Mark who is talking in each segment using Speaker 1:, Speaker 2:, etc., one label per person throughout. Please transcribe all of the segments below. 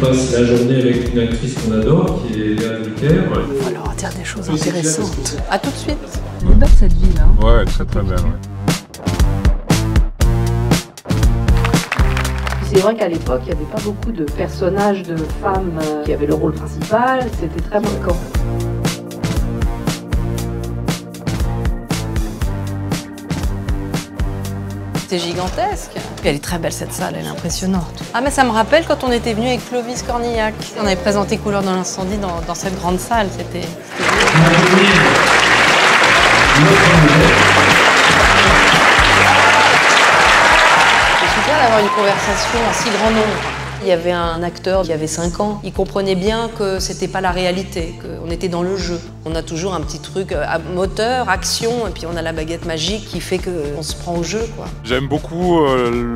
Speaker 1: passe la journée avec une actrice qu'on adore, qui est Léa Drucker.
Speaker 2: Alors, on va dire des choses intéressantes. À tout de suite.
Speaker 3: Elle est belle cette ville, hein.
Speaker 4: Ouais, très très belle. Ouais.
Speaker 2: C'est vrai qu'à l'époque, il n'y avait pas beaucoup de personnages de femmes qui avaient le rôle principal. C'était très marquant. C'est gigantesque. Puis elle est très belle cette salle, elle est impressionnante. Ah mais ça me rappelle quand on était venu avec Clovis Cornillac. On avait présenté Couleurs dans l'incendie dans cette grande salle. C'était... C'est super d'avoir une conversation en si grand nombre. Il y avait un acteur qui avait 5 ans, il comprenait bien que c'était pas la réalité, qu'on était dans le jeu. On a toujours un petit truc moteur, action, et puis on a la baguette magique qui fait qu'on se prend au jeu, quoi.
Speaker 4: J'aime beaucoup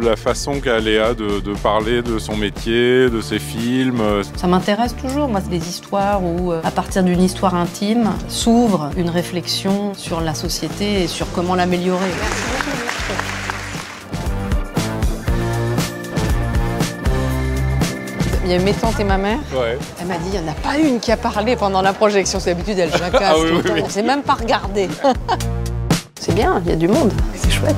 Speaker 4: la façon qu'a Léa de parler de son métier, de ses films.
Speaker 2: Ça m'intéresse toujours, moi, c'est des histoires où, à partir d'une histoire intime, s'ouvre une réflexion sur la société et sur comment l'améliorer. Il y a mes tantes et ma mère.
Speaker 4: Ouais.
Speaker 2: Elle m'a dit, il n'y en a pas une qui a parlé pendant la projection. C'est d'habitude, elle jacasse
Speaker 4: Ah oui,
Speaker 2: tout le temps.
Speaker 4: oui.
Speaker 2: On ne sait même pas regarder. C'est bien, il y a du monde. C'est chouette.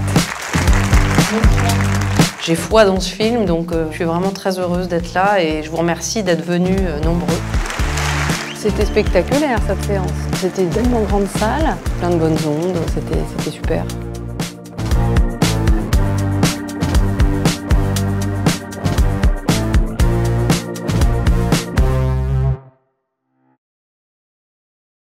Speaker 2: J'ai foi dans ce film, donc je suis vraiment très heureuse d'être là et je vous remercie d'être venus nombreux. C'était spectaculaire, cette séance. C'était une tellement grande salle, plein de bonnes ondes, c'était super.